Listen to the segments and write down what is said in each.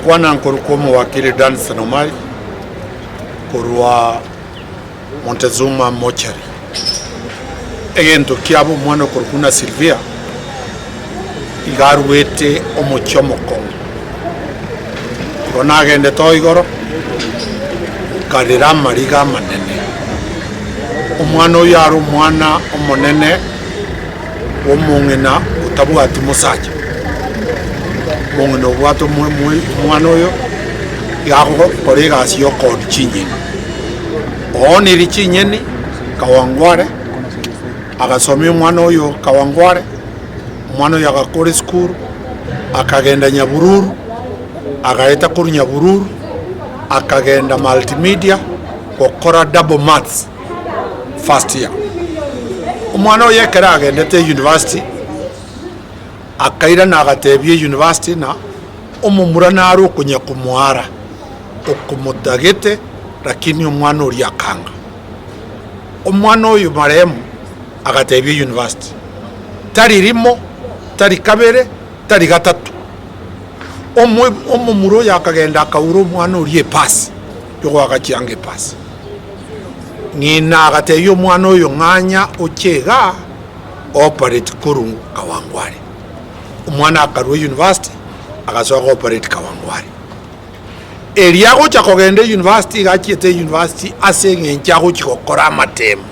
Mukwana nkorukomo wakili Dan Sanomari kurwa Montezuma mochari egento kiabo mwana korukuna Sylvia igaruete omochomoko rona agende toigoro karira mariga manene omwana oyo ari omwana omonene womong'ina otabwati mosacha mong'ina obwate omwana oyo igakora egasi yokoni chinyeni ooniri chinyeni Kawangware agasomia omwana oyo Kawangware omwana oyo agakora esukuru akagenda Nyabururu agaeta kuru Nyabururu akagenda multimedia gukora double maths first year omwana oyo ekera agendete university akaira nagatebie university na omumura naro okunya kumwara okumutagete lakini omwana ori akanga omwana oyo maremu agatebie university tari rimo tari kabere tari gatatu omumuro yakagenda akaura omwana ori epasi yogwagachianga epasi ng'ina agatebie omwana oyo ng'anya ochega operate kuru Kawangware omwana akarwa university agasoka operate Kawangware eriago chakogenda university gachiete university ase ng'enchago chikokora amatemo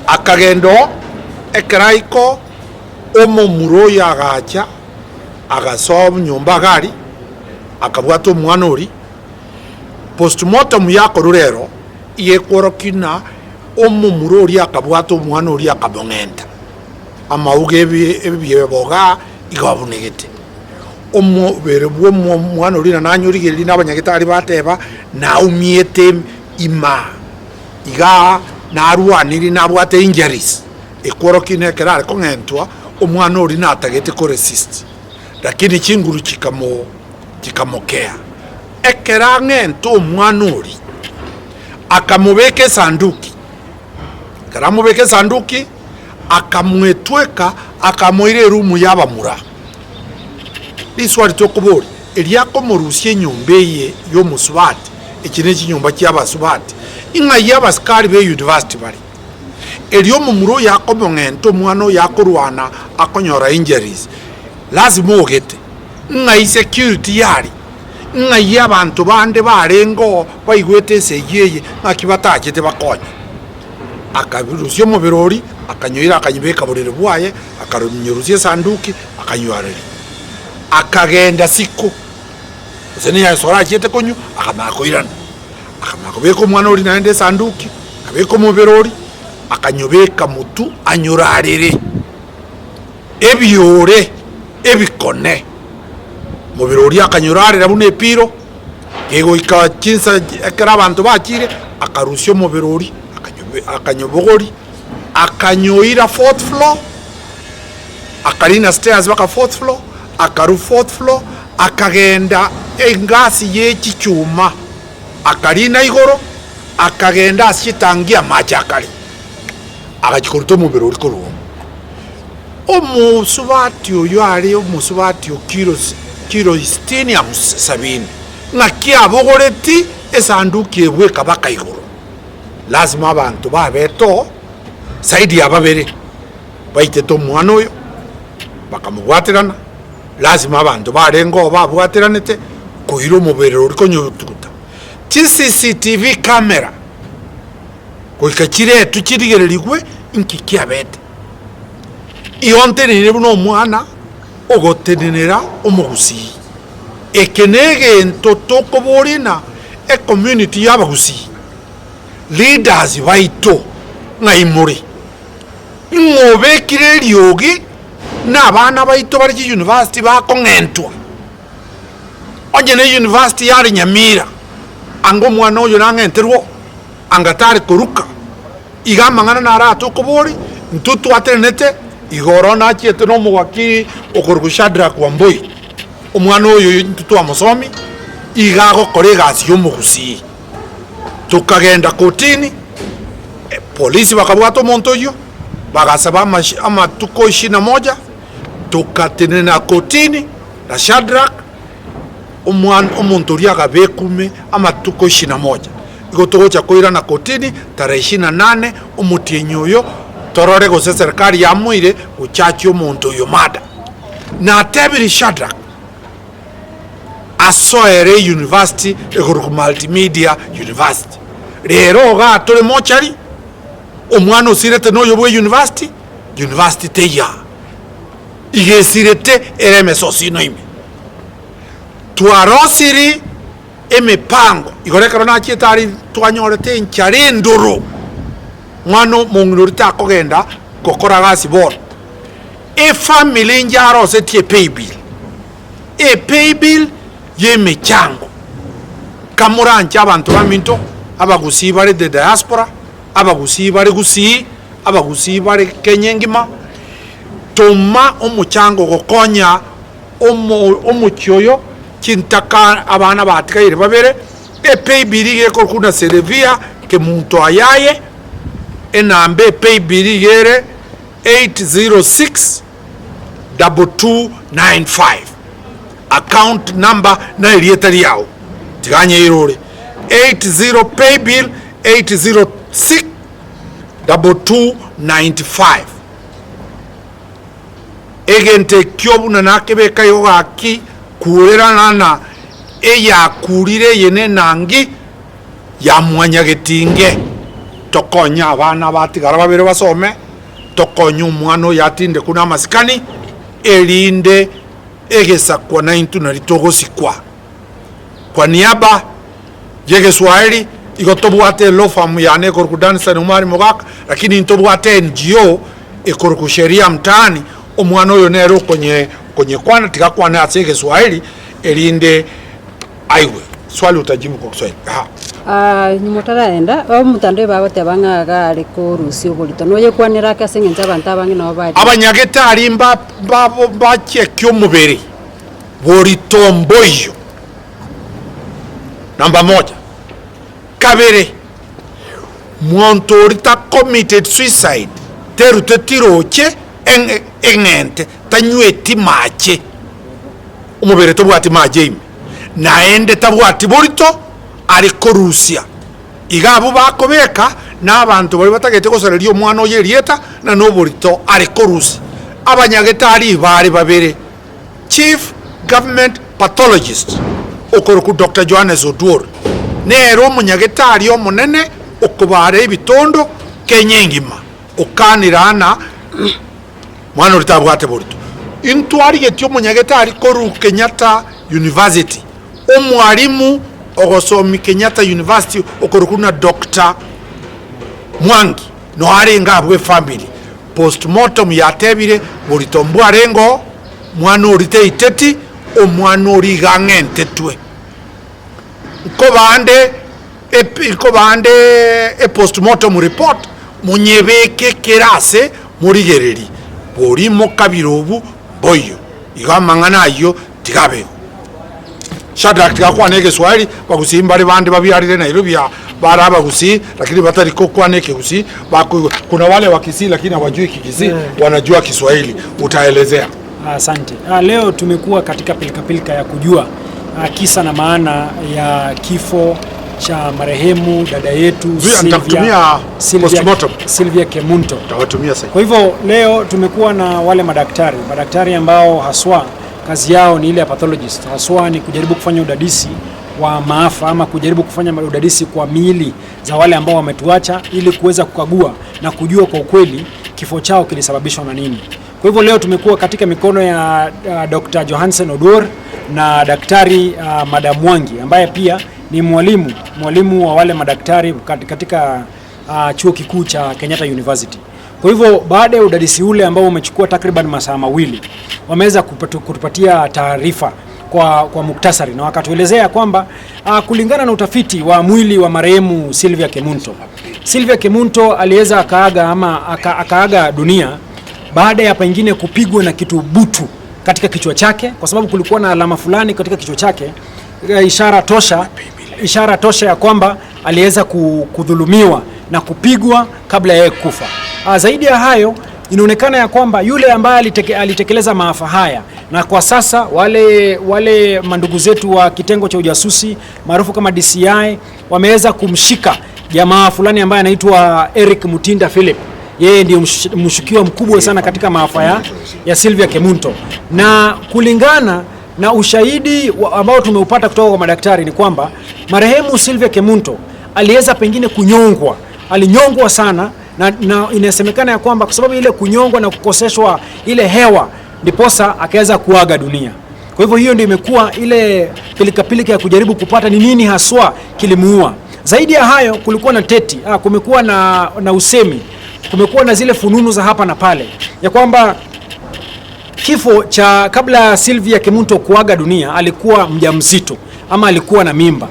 akagendo ekeraiko omomuro yagacha agasoba nyumba gari akabwata omwana ori postmortem yakorurero yekorokina omomuro ori akabwata omwana ori akabong'enta amauge ebieboga igabunegete omubere bw'omwana ori nananyorigereri n'abanyagitari bateba naumiete ima iga narwaniri nabwate injuries ekorokina ekerare kong'entwa omwana ori natagete koresist lakini chinguru chikamokea ekera ng'ento omwana ori akamubeke sanduki karamubeke sanduki akamwetweka akamoire rumu yabamura liswali tokubori eliakomorusie nyumba ye yomusubati ekine chinyumba kyabasubati inga yabasikari be university bari eliomumuro yakomong'ento omwana yakorwana akonyora injuries lazima ogete inga security yari inga yabantu bande barengo baigwete eseyeye ng'akibatachete bakonya akabirusia omubirori akanyoira akanyibeka burere bwaye akarunyurusia sanduki akanywareri akagenda siku zeni ya sora chete konyu akamakoirana akamakobeka omwana ori naende sanduki akabeka omubirori akanyobeka mutu anyurarire ebiore ebikone mubirori akanyurarira bune epiro ego ikachinsa ekera abantu bakire akarusia omubirori akanyobogori akanyoira 4th floor akarina stairs baka 4th floor akaru 4th floor akagenda engasi yechichuma akarina igoro akagenda ashitangia machakari agachikoruto mubero uri koruo omusubati oyo ari omusubati kiro 60 ya 70 ngakia bogoreti esanduki ebwe kabaka igoro lazima abantu babeto saidi ya babere baiteto omwana oyo bakamubwatirana lazima abantu barengo babwatiranete kuhira omubere ori konyotukuta CCTV camera koika kiretu kirigererigwe inkikiabete iontenere buno omwana ogotenenera omugusi ekenegento tokoborina community yabagusi leaders baito ng'aimuri ing'obekire eriogi n'abana baito bari university bakong'entwa onye ne university yari Nyamira anga omwana oyo nang'enterwo anga tari koruka iga amang'ana nara atokobori ntutwatenete igoro nachiete n'omugwakiri okoruka Shadrack Wambui omwana oyo ntutwamusomi iga agokora egasi y'omugusi tukagenda kotini polisi bakabwata omonto oyo bagasaba amatuko 21 tukatenena kotini na Shadrack omuntu ria gabekume amatuko 21 igotogocha koirana kotini tarehe 28 omutienyi oyo torore gose serikali yamuire guchachi omuntu oyo mada na tebiri Shadrach asoere university egoruku multimedia university rero ga tore mochari omwana osirete noyo bwe university teya igesirete ereme sosino ime twarosiri emipango igorekero nachitari twanyorete nchari nduru mwano mungurita akogenda kokora gasi bor family njaro setie pay bill yemichango kamurancha abantu baminto abagusi bari de diaspora abagusi bari gusi abagusi bari kenyengima toma omuchango gokonya omuchoyo kintaka abana batikaire babere pay bill yeko kuna Sylvia Kemunto ayaye enambe pay bill yere 806-2295 account number na ilietari yao tiganye irore 80 pay bill 806-2295 egente kyobu na nakebeka yogaki kurera nana eya kurire yene nangi ya mwanyagetinge tokonya abana batigara babere basome tokonya umwana yatinde kuna masikani elinde egesakwa na intu naritogosikwa kwa niaba yegeswahili igotobwate lo famu yane korukudanisa numari mogaka lakini intobwate NGO ekoruku sheria mtaani omwana oyo nero kwenye kwana tikakwana asege Swahili elinde aiwe swali utajimu kwa Kiswahili nyumotaraenda omutando bagote bangaga ariko rusio bolito noye kwanira ka sengenza banta bangi no bari abanyageta arimba babo bachekyo mubere bolito mboyo namba 1 kabere montorita committed suicide terute tiroche engente tanyweti mache umubere tobwati maje naende tabwati bolito ariko Rusia igabo bakobeka n'abantu bari batagete gosererio omwana oye rieta na noborito ariko Rusia abanyagetari bari babere chief government pathologist okoroku Dr. Johannes Oduor nero omunyagetari omunene okubare ebitondo kenyengima okanirana mwana ritabwate borito intwari getyo omunyagetari koru Kenyatta University omwarimu ogosomi Kenyatta University okorukuna Dr. Mwangi no arenga abwe family postmortem yatebire buritombu arengo mwana orite iteti omwana origangente twe ko bande postmortem report munyebeke kerase murigereri borimo kabirobu boyo igamangana ayo tigabe Shadrach tikakwane Kiswahili bagusimba ari bandi babyarire Nairobi baraba gusi lakini batari ko kwane Kiswahili kuna wale wa Kisii lakini hawajui Kisii wanajua Kiswahili utaelezea. Asante. Leo tumekuwa katika pilika ya kujua kisa na maana ya kifo cha marehemu dada yetu Sylvia Kemunto. Kwa hivyo leo tumekuwa na wale madaktari ambao haswa kazi yao ni ile ya pathologist, haswa ni kujaribu kufanya udadisi wa maafa ama kujaribu kufanya udadisi kwa miili za wale ambao wametuacha ili kuweza kukagua na kujua kwa ukweli kifo chao kilisababishwa na nini. Kwa hivyo leo tumekuwa katika mikono ya Dr. Johannes Oduor na daktari Madam Mwangi ambaye pia ni mwalimu wa wale madaktari katika chuo kikuu cha Kenyatta University. Kwa hivyo baada ya udadisi ule ambao umechukua takriban masaa mawili wameweza kutupatia taarifa kwa muktasari na wakatuelezea kwamba kulingana na utafiti wa mwili wa marehemu Sylvia Kemunto aliweza akaaga dunia baada ya pengine kupigwa na kitu butu katika kichwa chake, kwa sababu kulikuwa na alama fulani katika kichwa chake, ishara tosha ya kwamba aliweza kudhulumiwa na kupigwa kabla ya kufa. Zaidi ya hayo, inaonekana ya kwamba yule ambaye alitekeleza maafa haya na kwa sasa wale mandugu zetu wa kitengo cha ujasusi maarufu kama DCI wameweza kumshika jamaa fulani ambaye anaitwa Eric Mutinda Philip. Yeye ndio mshukiwa mkubwa sana katika maafa ya Sylvia Kemunto, na kulingana na ushahidi ambao tumeupata kutoka kwa madaktari ni kwamba marehemu Sylvia Kemunto aliweza pengine kunyongwa, alinyongwa sana na inasemekana ya kwamba kwa sababu ile kunyongwa na kukoseshwa ile hewa ndiposa akaweza kuaga dunia. Kwa hivyo hiyo ndio imekuwa ile pilika ya kujaribu kupata ni nini haswa kilimuua. Zaidi ya hayo kulikuwa na kumekuwa na usemi, kumekuwa na zile fununu za hapa na pale ya kwamba kifo cha kabla Sylvia Kemunto kuaga dunia alikuwa mjamzito ama alikuwa na mimba.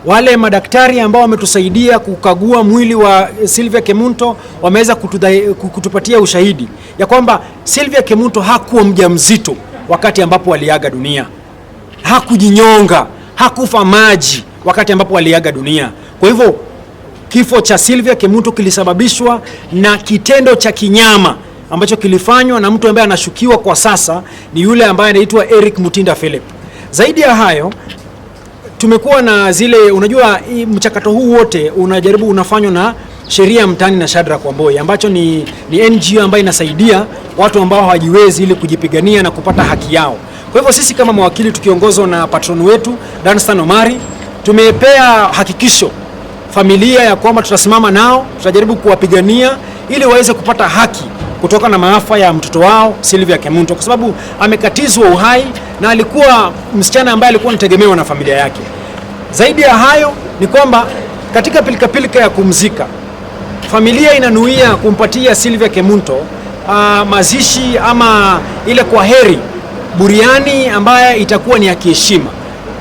Wale madaktari ambao wametusaidia kukagua mwili wa Sylvia Kemunto wameweza kutupatia ushahidi ya kwamba Sylvia Kemunto hakuwa mjamzito wakati ambapo aliaga dunia. Hakujinyonga, hakufa maji wakati ambapo aliaga dunia. Kwa hivyo kifo cha Sylvia Kemunto kilisababishwa na kitendo cha kinyama ambacho kilifanywa na mtu ambaye anashukiwa kwa sasa ni yule ambaye anaitwa Eric Mutinda Philip. Zaidi ya hayo tumekuwa na zile, unajua mchakato huu wote unafanywa na Sheria Mtaani na Shadrack Wamboi ambacho ni NGO ambayo inasaidia watu ambao hawajiwezi ili kujipigania na kupata haki yao. Kwa hivyo sisi kama mawakili tukiongozwa na patron wetu Danstan Omari tumepea hakikisho familia ya kwamba tutasimama nao, tutajaribu kuwapigania ili waweze kupata haki kutoka na maafa ya mtoto wao Sylvia Kemunto, kwa sababu amekatizwa uhai na alikuwa msichana ambaye alikuwa anategemewa na familia yake. Zaidi ya hayo ni kwamba katika pilika ya kumzika, familia inanuia kumpatia Sylvia Kemunto mazishi ama ile kwaheri buriani ambaye itakuwa ni ya kiheshima,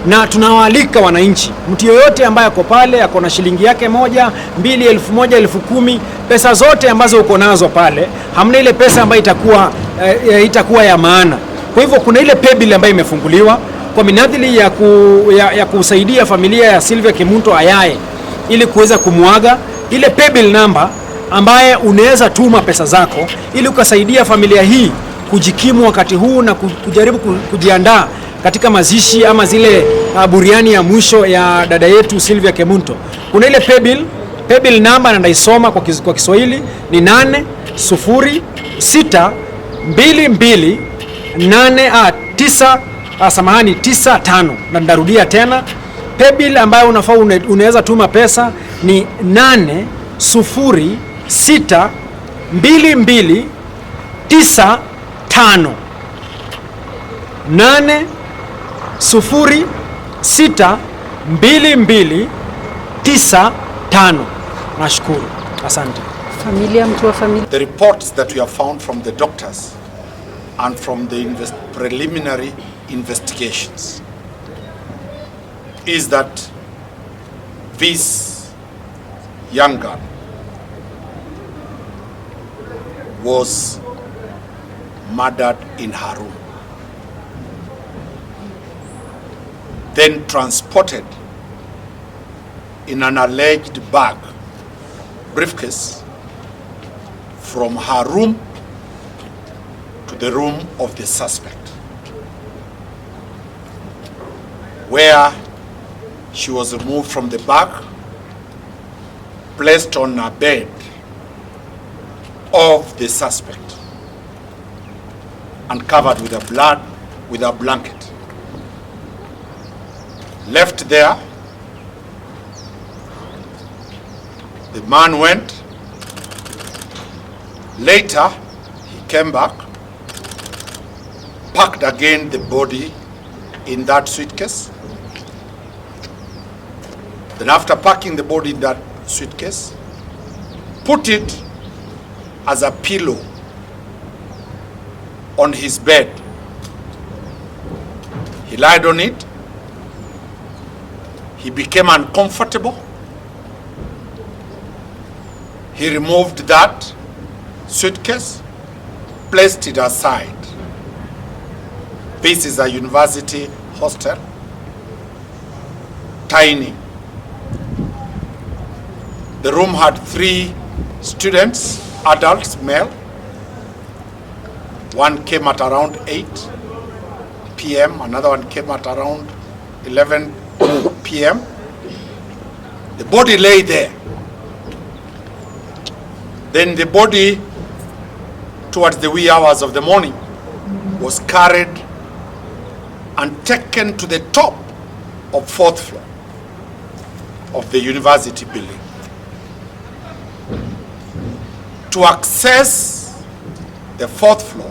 na tunawaalika wananchi, mtu yoyote ambaye ako pale ako na shilingi yake 1, 2, 1000, 10,000, pesa zote ambazo uko nazo pale, hamna ile pesa ambayo itakuwa ya maana. Kwa hivyo kuna ile paybill ambayo imefunguliwa kwa minadhili ya kusaidia familia ya Sylvia Kemunto ayaye ili kuweza kumuaga, ile paybill number ambaye unaweza tuma pesa zako ili ukasaidia familia hii kujikimu wakati huu na kujaribu kujiandaa katika mazishi ama zile buriani ya mwisho ya dada yetu Sylvia Kemunto. Kuna ile paybill number na ndaisoma kwa Kiswahili ni 8062289 na ndarudia tena, paybill ambayo unaweza tuma pesa ni 8062295 8062295. Nashukuru. Asante. Familia, mtu wa familia. The reports that we have found from the doctors and from the preliminary investigations is that this young girl was murdered in her room, then transported in an alleged briefcase from her room to the room of the suspect, where she was removed from the bag, placed on a bed of the suspect, and covered with a blanket. Left there, the man went. Later, he came back, packed again the body in that suitcase. Then after packing the body in that suitcase, put it as a pillow on his bed. He lied on it. He became uncomfortable. He removed that suitcase, placed it aside. This is a university hostel, tiny. The room had 3 students, adults, male. One came at around 8. p.m. Another one came at around 11 p.m. The body lay there. Then the body, towards the wee hours of the morning, was carried and taken to the top of 4th floor of the university building. To access the 4th floor,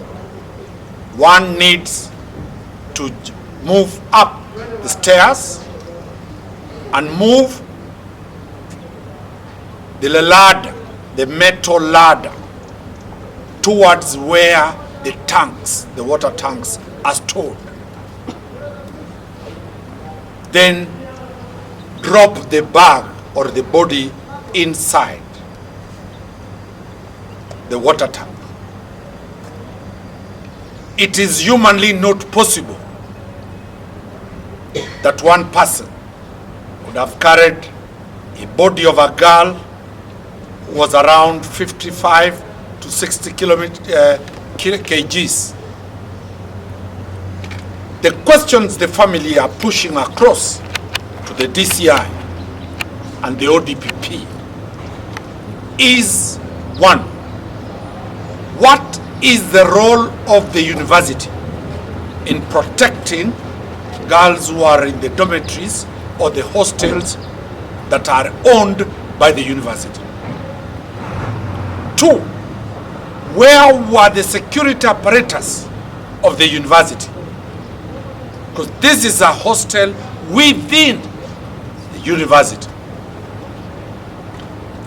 one needs to move up the stairs and move the ladder, the metal ladder, towards where the tanks, the water tanks, are stored. Then drop the bag or the body inside the water tank. It is humanly not possible that one person would have carried a body of a girl who was around 55 to 60 kgs. The questions the family are pushing across to the DCI and the ODPP is, one, what is the role of the university in protecting girls who are in the dormitories or the hostels that are owned by the university? Two, where were the security apparatus of the university? Because this is a hostel within the university.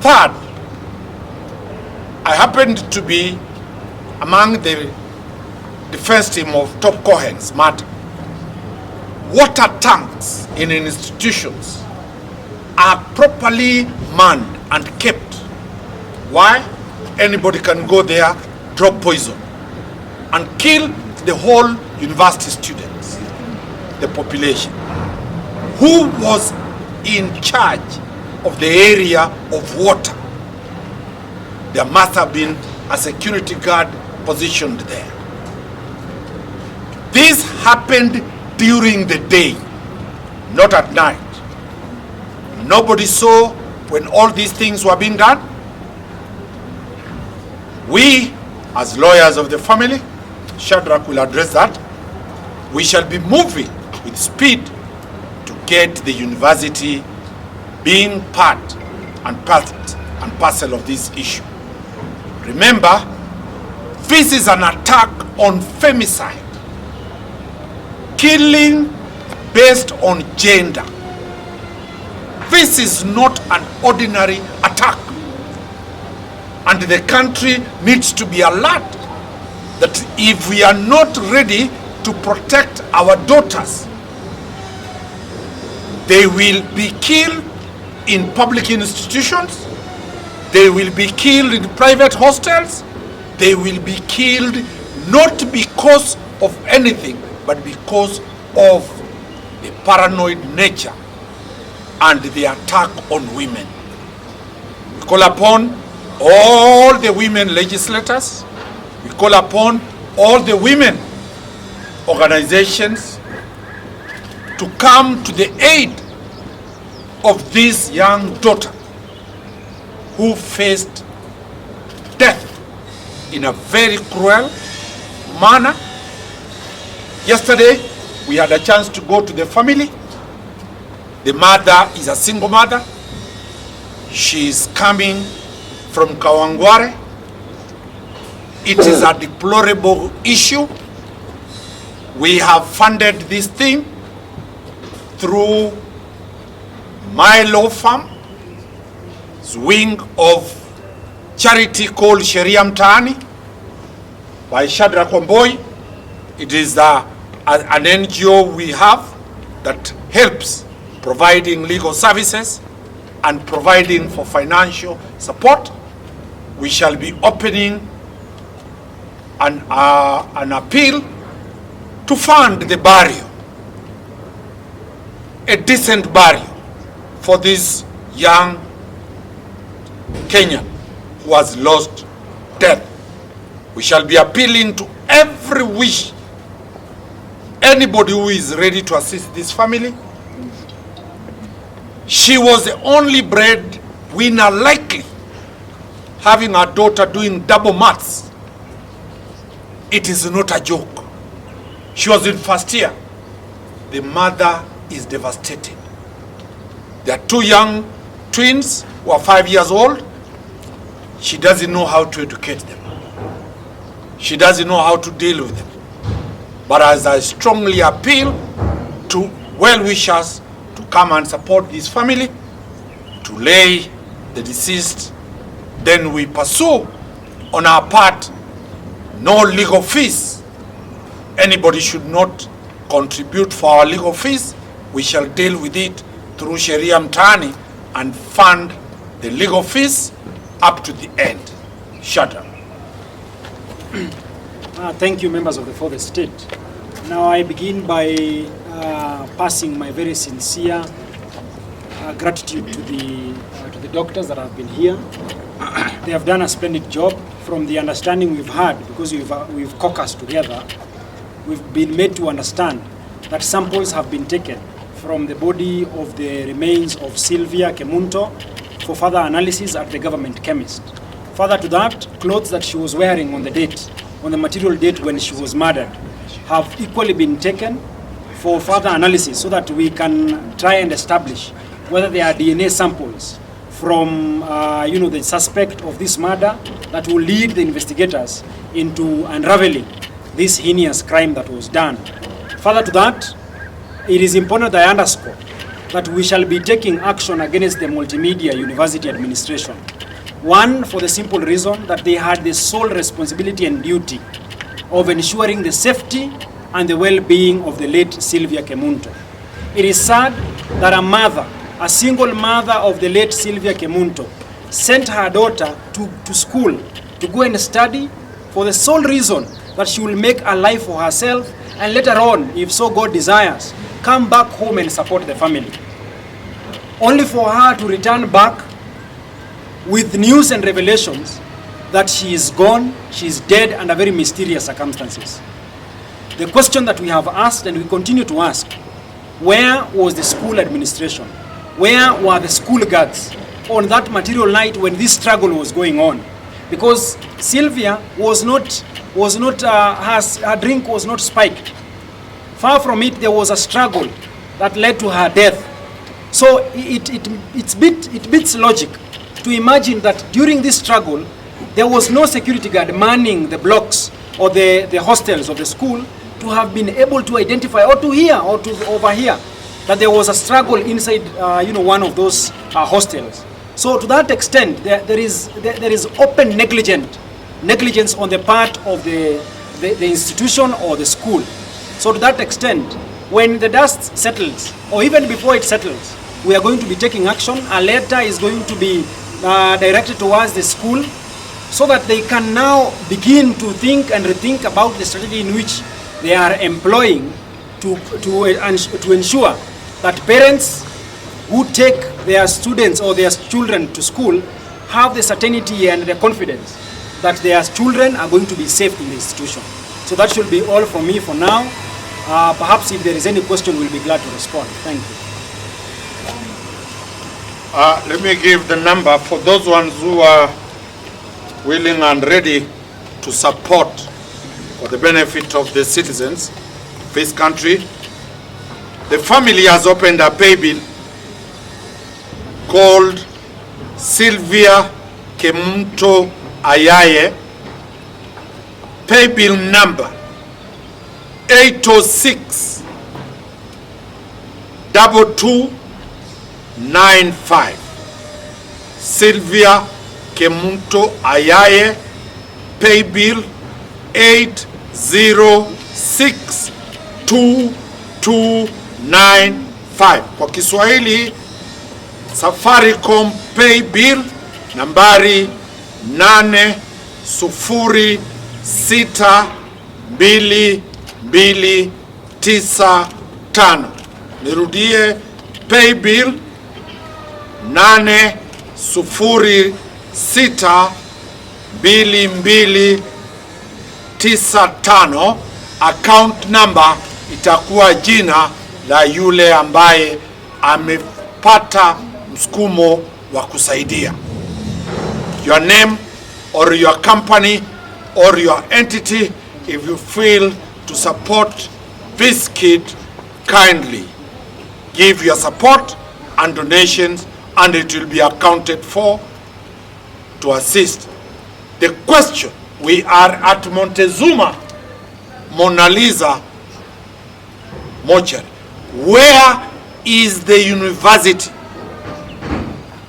Third, I happened to be among the defense team of top Cohen's matter. Water tanks in institutions are properly manned and kept. Why? Anybody can go there, drop poison, and kill the whole university students, the population. Who was in charge of the area of water? There must have been a security guard positioned there. This happened during the day, not at night. Nobody saw when all these things were being done. We, as lawyers of the family, Shadrach will address that, we shall be moving with speed to get the university being part and parcel of this issue. Remember, this is an attack on femicide, killing based on gender. This is not an ordinary attack. And the country needs to be alert that if we are not ready to protect our daughters, they will be killed in public institutions, they will be killed in private hostels, they will be killed not because of anything, but because of the paranoid nature and the attack on women. We call upon all the women legislators, we call upon all the women organizations to come to the aid of this young daughter who faced death in a very cruel manner. Yesterday, we had a chance to go to the family. The mother is a single mother. She is coming from Kawangware. It is a deplorable issue. We have funded this thing through my law firm, wing of charity called Sheria Mtaani by Shadrach Omboy. It is an NGO we have that helps providing legal services and providing for financial support. We shall be opening an appeal to fund the burial, a decent burial for this young Kenyan who has lost death. We shall be appealing to every wish, anybody who is ready to assist this family. She was the only breadwinner likely, having her daughter doing double maths. It is not a joke. She was in first year. The mother is devastated. There are 2 young twins who are 5 years old. She doesn't know how to educate them. She doesn't know how to deal with them. But as I strongly appeal to well-wishers to come and support this family, to lay the deceased, then we pursue on our part no legal fees. Anybody should not contribute for our legal fees. We shall deal with it through Sharia Mtani and fund the legal fees up to the end. Shut up. Thank you, members of the Fourth Estate. Now I begin by passing my very sincere gratitude to the doctors that have been here. They have done a splendid job. From the understanding we've had, because we've caucused together, we've been made to understand that samples have been taken from the body of the remains of Sylvia Kemunto for further analysis at the government chemist. Further to that, clothes that she was wearing on the material date when she was murdered, have equally been taken for further analysis so that we can try and establish whether there are DNA samples from the suspect of this murder that will lead the investigators into unraveling this heinous crime that was done. Further to that, it is important that I underscore that we shall be taking action against the Multimedia University administration. One, for the simple reason that they had the sole responsibility and duty of ensuring the safety and the well-being of the late Sylvia Kemunto. It is sad that a single mother of the late Sylvia Kemunto, sent her daughter to school to go and study for the sole reason that she will make a life for herself and later on, if so God desires, come back home and support the family. Only for her to return back with news and revelations that she is gone, she is dead under very mysterious circumstances. The question that we have asked and we continue to ask, where was the school administration? Where were the school guards on that material night when this struggle was going on? Because Sylvia her drink was not spiked. Far from it, there was a struggle that led to her death. So it beats logic to imagine that during this struggle, there was no security guard manning the blocks or the hostels of the school to have been able to identify or to hear or to overhear that there was a struggle inside one of those hostels. So to that extent, there is open negligence on the part of the institution or the school. So to that extent, when the dust settles, or even before it settles, we are going to be taking action. A letter is going to be directed towards the school so that they can now begin to think and rethink about the strategy in which they are employing to ensure that parents who take their students or their children to school have the certainty and the confidence that their children are going to be safe in the institution. So that should be all from me for now. Perhaps if there is any question, we'll be glad to respond. Thank you. Let me give the number for those ones who are willing and ready to support for the benefit of the citizens of this country. The family has opened a pay bill called Sylvia Kemunto Ayaye, pay bill number 806 2295. Sylvia Kemunto Ayaye, pay bill 806 2295. Kwa Kiswahili, Safaricom pay bill nambari 8062295. Nirudie, pay bill 8062295, account number itakuwa jina la yule ambaye amepata msukumo wa kusaidia. Your name or your company or your entity, if you feel to support this kid, kindly give your support and donations, and it will be accounted for to assist. The question, we are at Montezuma Mona Lisa mortuary. Where is the university?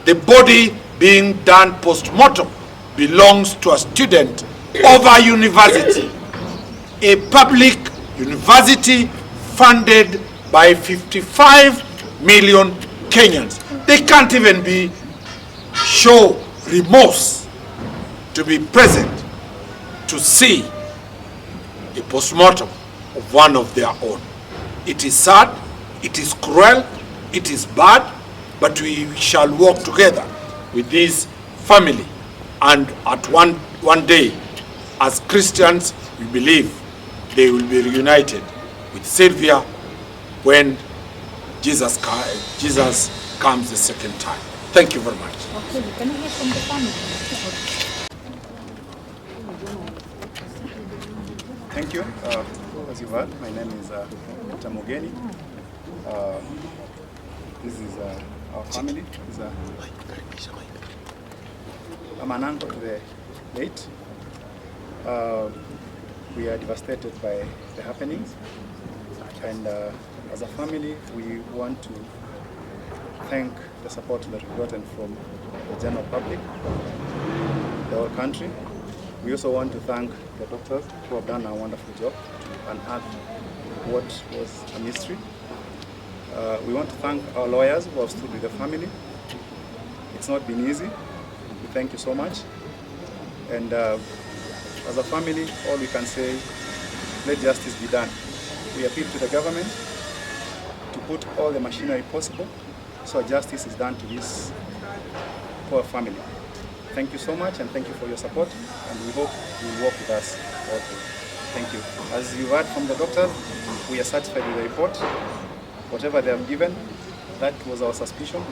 The body being done post-mortem belongs to a student of a university, a public university funded by 55 million Kenyans. They can't even show remorse to be present to see a post-mortem of one of their own. It is sad, it is cruel, it is bad, but we shall work together with this family, and at one day, as Christians, we believe they will be reunited with Sylvia when Jesus comes the second time. Thank you very much. Okay, can I hear from the family? Thank you. As you've heard, my name is Tamogeni. This is our family. I'm an uncle to the late. We are devastated by the happenings, and as a family, we want to thank the support that we've gotten from the general public, the whole country. We also want to thank the doctors who have done a wonderful job to unearth what was a mystery. We want to thank our lawyers who have stood with the family. It's not been easy. We thank you so much. And as a family, all we can say, let justice be done. We appeal to the government to put all the machinery possible so justice is done to this poor family. Thank you so much, and thank you for your support, and we hope you will work with us all through. Thank you. As you heard from the doctors, we are satisfied with the report. Whatever they have given, that was our suspicion,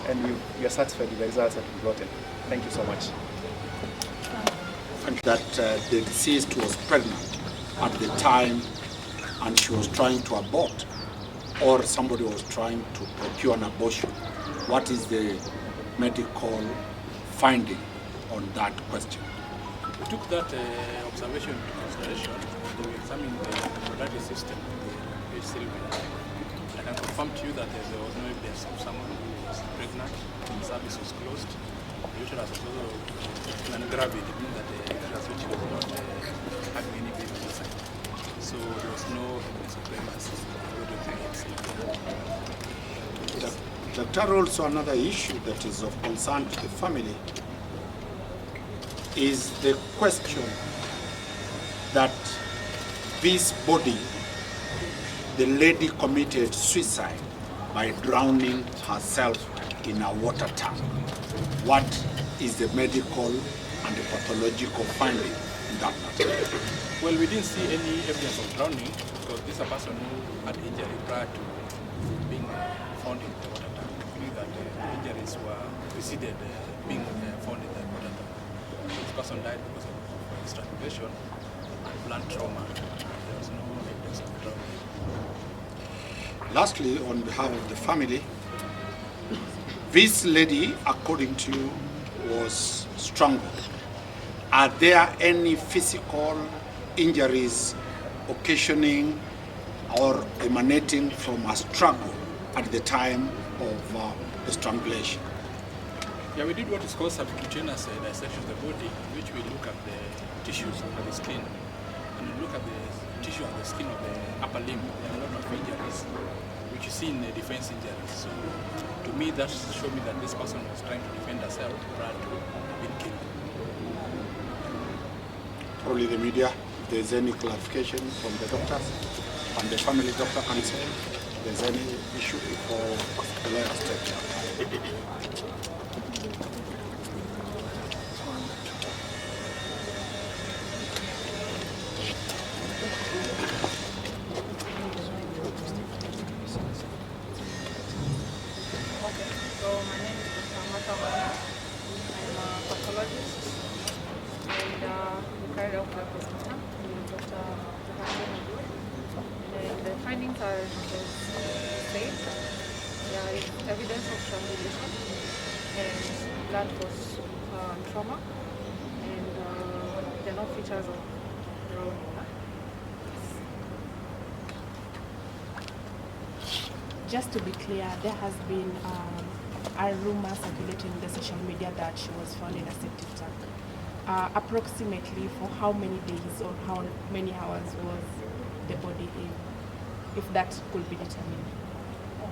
and we are satisfied with the results that we've gotten. Thank you so much. That the deceased was pregnant at the time and she was trying to abort, or somebody was trying to procure an abortion. What is the medical finding on that question? We took that observation into consideration when we examined the reproductive system of Sylvia. I can confirm to you that there was no evidence of someone who was pregnant. The service was closed. The uterus was also non-gravid, meaning that the uterus which was not having any baby inside. So there was no evidence of pregnancy. Doctor, also another issue that is of concern to the family is the question that this body, the lady committed suicide by drowning herself in a water tank. What is the medical and the pathological finding in that matter? Well, we didn't see any evidence of drowning because this is a person who had injury prior to being found in the water tank. Meaning that the injuries were preceded being found in the water tank. This person died because of strangulation and blunt trauma. There was no evidence of drowning. Lastly, on behalf of the family, this lady, according to you, was strangled. Are there any physical injuries occasioning or emanating from a struggle at the time of the strangulation? Yeah, we did what is called subcutaneous dissection of the body, in which we look at the tissues of the skin, and we look at the tissue and the skin of the upper limb. There are a lot of injuries, which you see in the defense injuries. So, to me, that showed me that this person was trying to defend herself prior to being killed. Probably the media, if there's any clarification from the doctors and the family doctor can say if there's any issue before the lawyers take care. my name is Dr. Mata. I'm a pathologist, and we carried out the postmortem with Dr. And the findings are as said. There is evidence of strangulation and blood was trauma, and there are no features of drowning. Just to be clear, there has been a rumor circulating in the social media that she was found in a septic tank. Approximately for how many days or how many hours was the body in, if that could be determined?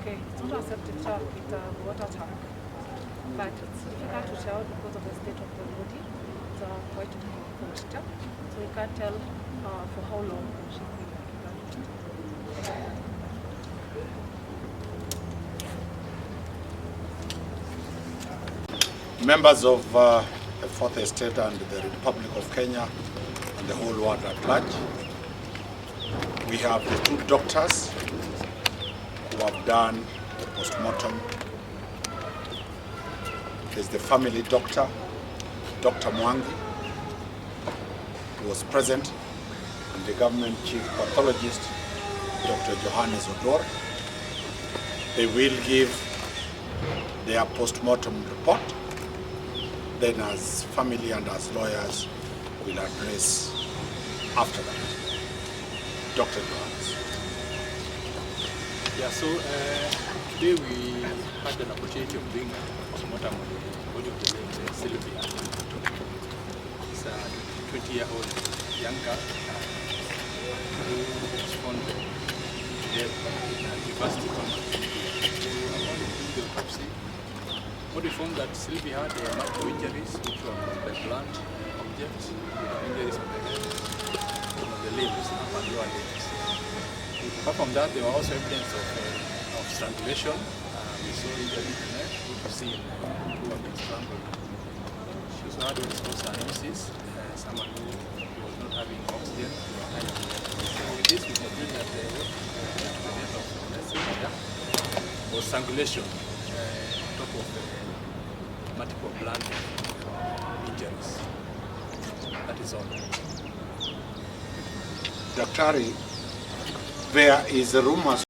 Okay, it's not a septic tank, it's a water tank. But it's difficult to tell because of the state of the body. It's quite moisture, so we can't tell for how long she's been in. Members of the Fourth Estate and the Republic of Kenya and the whole world at large, we have the two doctors who have done the postmortem. There's the family doctor, Dr. Mwangi, who was present, and the government chief pathologist, Dr. Johannes Odor. They will give their postmortem report. Then as family and as lawyers will address after that. Dr. Johannes. Yeah, so today we had an opportunity of doing a postmortem on the body of the late Sylvia Kemunto. It's a 20-year-old young girl who was found dead in a university campus. Upon the autopsy, what we found that Sylvia had multiple injuries which were caused by blunt objects, injuries on the head, on the limbs, upper and lower limbs. Apart from that, there were also evidence of strangulation. We saw injuries in the neck, which we see in who have been strangled. She also had cyanosis, someone who was not having oxygen. So with this, we conclude that the death of Sylvia was strangulation on top of multiple blunt injuries. That is all. Daktari, there is a rumor